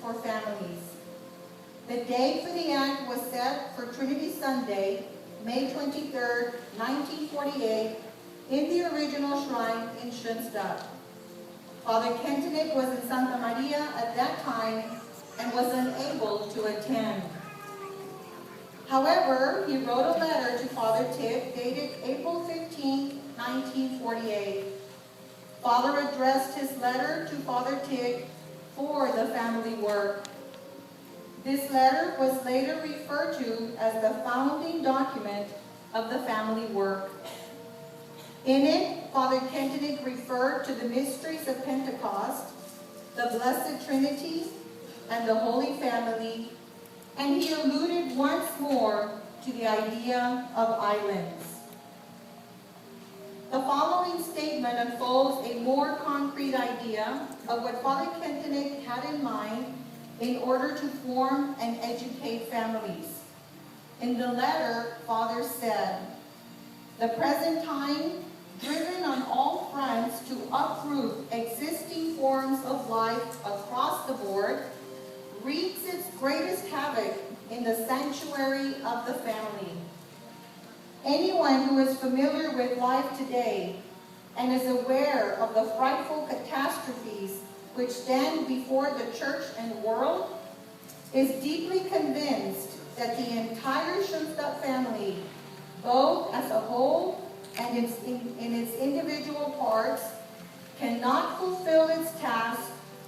for families. The date for the act was set for Trinity Sunday, May 23, 1948, in the original shrine in Schoenstatt. Father Kentenich was in Santa Maria at that time and was unable to attend. However, he wrote a letter to Father Tick dated April 15, 1948. Father addressed his letter to Father Tick for the family work. This letter was later referred to as the founding document of the family work. In it, Father Kentenich referred to the mysteries of Pentecost, the Blessed Trinity, and the Holy Family, and he alluded once more to the idea of islands. The following statement unfolds a more concrete idea of what Father Kentenich had in mind in order to form and educate families. In the letter, Father said, "The present time, driven on all fronts to uproot existing forms of life across the board, wreaks its greatest havoc in the sanctuary of the family. Anyone who is familiar with life today and is aware of the frightful catastrophes which stand before the church and world is deeply convinced that the entire Schoenstatt family, both as a whole and in its individual parts, cannot fulfill its task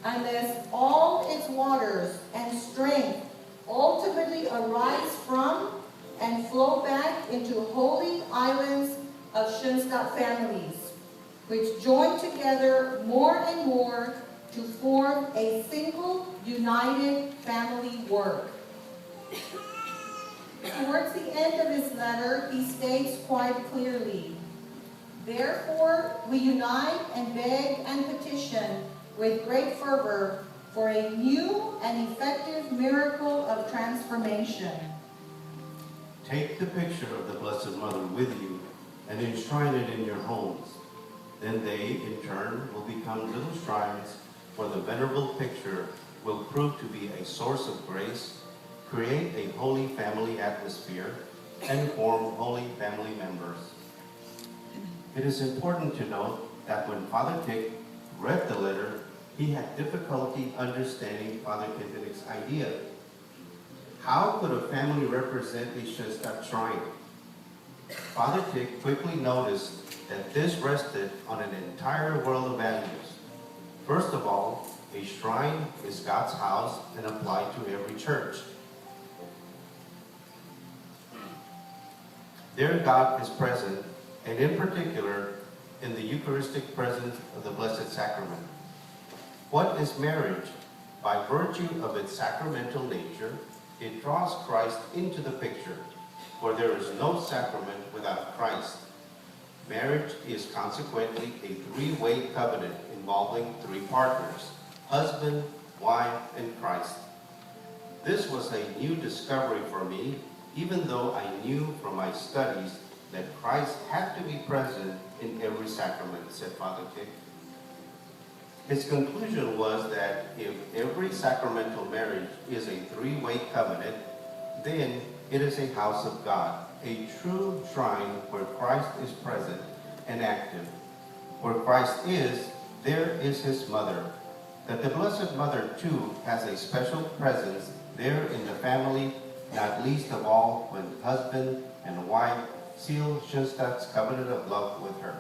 unless all its waters and strength ultimately arise from and flow back into holy islands of Schoenstatt families, which join together more and more to form a single, united family work." Towards the end of his letter, he states quite clearly, "Therefore, we unite and beg and petition with great fervor for a new and effective miracle of transformation." Take the picture of the Blessed Mother with you and enshrine it in your homes. Then they, in turn, will become little shrines, for the venerable picture will prove to be a source of grace, create a holy family atmosphere, and form holy family members. It is important to note that when Father Tick read the letter, he had difficulty understanding Father Kentenich's idea. How could a family represent a Schoenstatt shrine? Father Tick quickly noticed that this rested on an entire world of values. First of all, a shrine is God's house and applied to every church. There God is present, and in particular, in the Eucharistic presence of the Blessed Sacrament. What is marriage? By virtue of its sacramental nature, it draws Christ into the picture, for there is no sacrament without Christ. Marriage is consequently a three-way covenant involving three partners, husband, wife, and Christ. This was a new discovery for me, even though I knew from my studies that Christ had to be present in every sacrament, said Father Tick. His conclusion was that if every sacramental marriage is a three-way covenant, then it is a house of God, a true shrine where Christ is present and active. Where Christ is, there is his mother. That the Blessed Mother, too, has a special presence there in the family, not least of all when husband and wife seal Schoenstatt's covenant of love with her.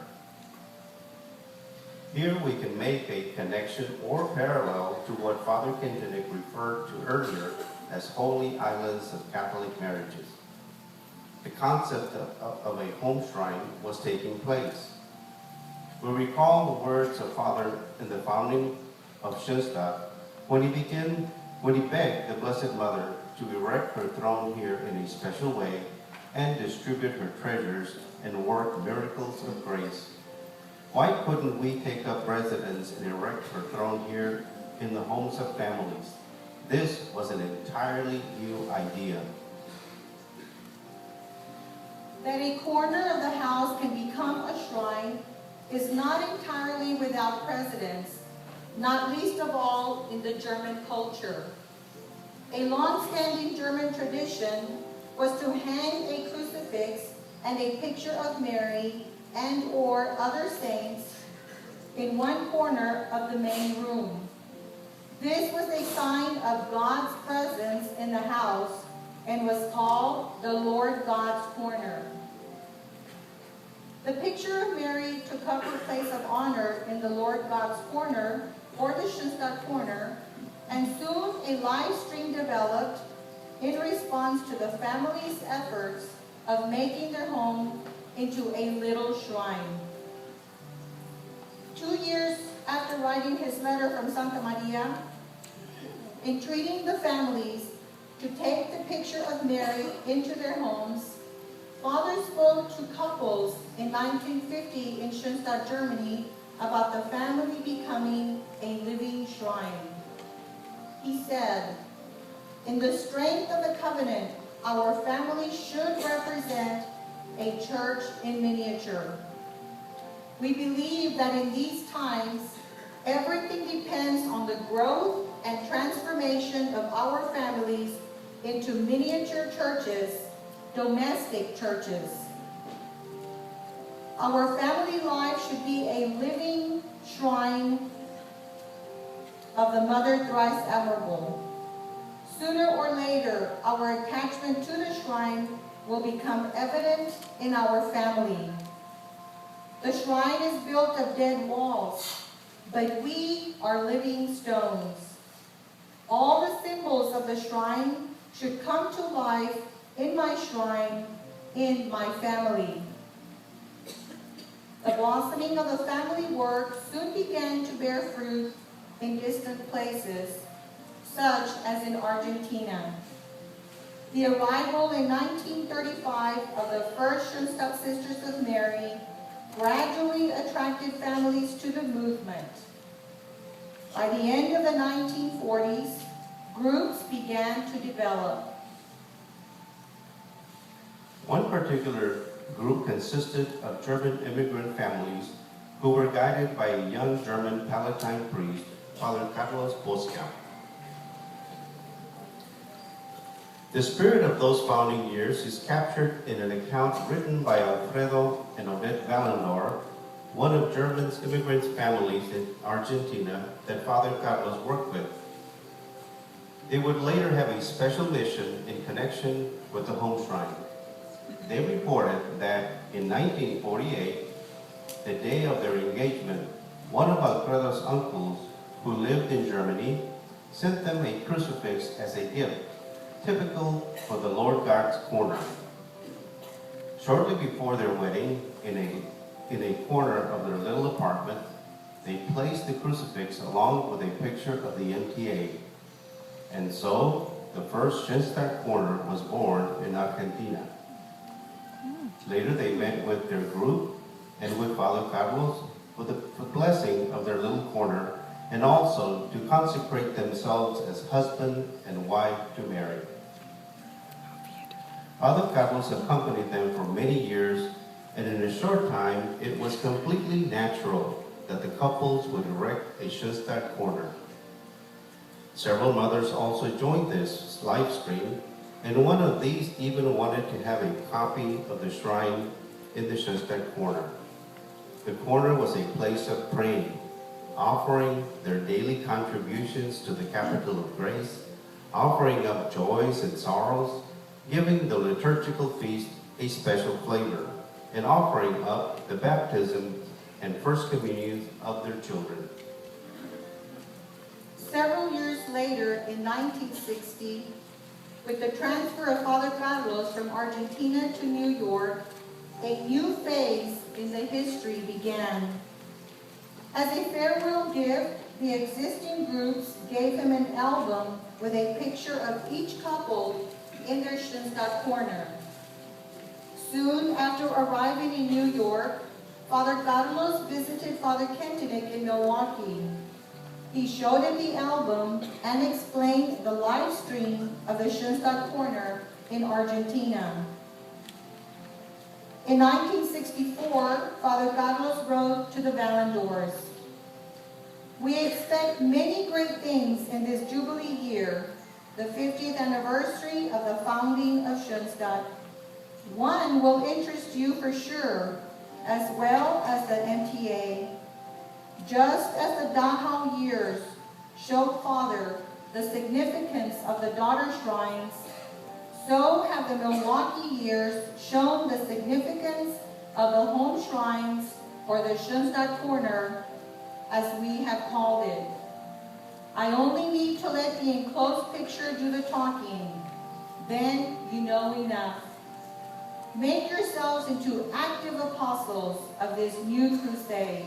Here we can make a connection or parallel to what Father Kentenich referred to earlier as holy islands of Catholic marriages. The concept of a home shrine was taking place. We recall the words of Father in the founding of Schoenstatt when he begged the Blessed Mother to erect her throne here in a special way and distribute her treasures and work miracles of grace. Why couldn't we take up residence and erect her throne here in the homes of families? This was an entirely new idea. That a corner of the house can become a shrine is not entirely without precedence, not least of all in the German culture. A long-standing German tradition was to hang a crucifix and a picture of Mary and or other saints in one corner of the main room. This was a sign of God's presence in the house and was called the Lord God's Corner. The picture of Mary took up her place of honor in the Lord God's Corner, or the Schoenstatt Corner, and soon a live stream developed in response to the family's efforts of making their home into a little shrine. 2 years after writing his letter from Santa Maria, entreating the families to take the picture of Mary into their homes, Father spoke to couples in 1950 in Schoenstatt, Germany, about the family becoming a living shrine. He said, "In the strength of the covenant, our family should represent a church in miniature. We believe that in these times, everything depends on the growth and transformation of our families into miniature churches, domestic churches. Our family life should be a living shrine of the Mother Thrice Admirable. Sooner or later, our attachment to the shrine will become evident in our family. The shrine is built of dead walls, but we are living stones. All the symbols of the shrine should come to life in my shrine, in my family." The blossoming of the family work soon began to bear fruit in distant places, such as in Argentina. The arrival in 1935 of the first Schoenstatt Sisters of Mary gradually attracted families to the movement. By the end of the 1940s, groups began to develop. One particular group consisted of German immigrant families who were guided by a young German Palatine priest, Father Carlos Bosca. The spirit of those founding years is captured in an account written by Alfredo and Odette Wallendorf, one of German's immigrant families in Argentina that Father Carlos worked with. They would later have a special mission in connection with the home shrine. They reported that in 1948, the day of their engagement, one of Alfredo's uncles, who lived in Germany, sent them a crucifix as a gift, typical for the Lord God's Corner. Shortly before their wedding, in a corner of their little apartment, they placed the crucifix along with a picture of the MKE. And so, the first Schoenstatt Corner was born in Argentina. Later, they met with their group and with Father Carlos for the blessing of their little corner, and also to consecrate themselves as husband and wife to Mary. Father Carlos accompanied them for many years, and in a short time, it was completely natural that the couples would erect a Schoenstatt Corner. Several mothers also joined this live stream, and one of these even wanted to have a copy of the shrine in the Schoenstatt Corner. The corner was a place of praying, offering their daily contributions to the capital of grace, offering up joys and sorrows, giving the liturgical feast a special flavor, and offering up the baptism and first communion of their children. Several years later, in 1960, with the transfer of Father Carlos from Argentina to New York, a new phase in the history began. As a farewell gift, the existing groups gave him an album with a picture of each couple in their Schoenstatt Corner. Soon after arriving in New York, Father Carlos visited Father Kentinick in Milwaukee. He showed him the album and explained the live stream of the Schoenstatt Corner in Argentina. In 1964, Father Carlos wrote to the Wallendorfs, "We expect many great things in this Jubilee year, the 50th anniversary of the founding of Schoenstatt. One will interest you for sure, as well as the MKE. Just as the Dachau years showed Father the significance of the daughter shrines, so have the Milwaukee years shown the significance of the home shrines, or the Schoenstatt Corner, as we have called it. I only need to let the enclosed picture do the talking. Then you know enough. Make yourselves into active apostles of this new crusade.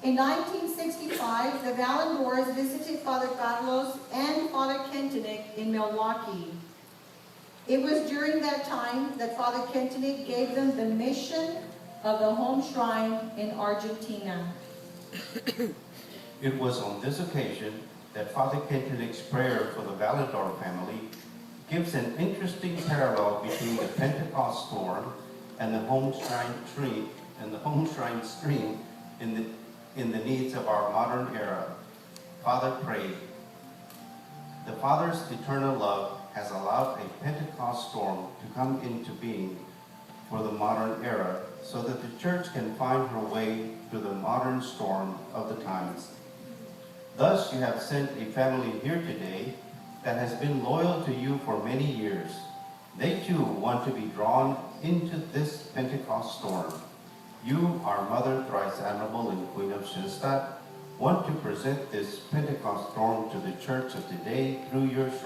In 1965, the Valendores visited Father Carlos and Father Kentenich in Milwaukee. It was during that time that Father Kentenich gave them the mission of the home shrine in Argentina. It was on this occasion that Father Kentenich's prayer for the Valendor family gives an interesting parallel between the Pentecost storm and the home shrine stream in the needs of our modern era. Father prayed, "The Father's eternal love has allowed a Pentecost storm to come into being for the modern era so that the Church can find her way through the modern storm of the times. Thus you have sent a family here today that has been loyal to you for many years. They too want to be drawn into this Pentecost storm. You, our Mother, thrice admirable and Queen of Schoenstatt, want to present this Pentecost storm to the Church of today through your shrine.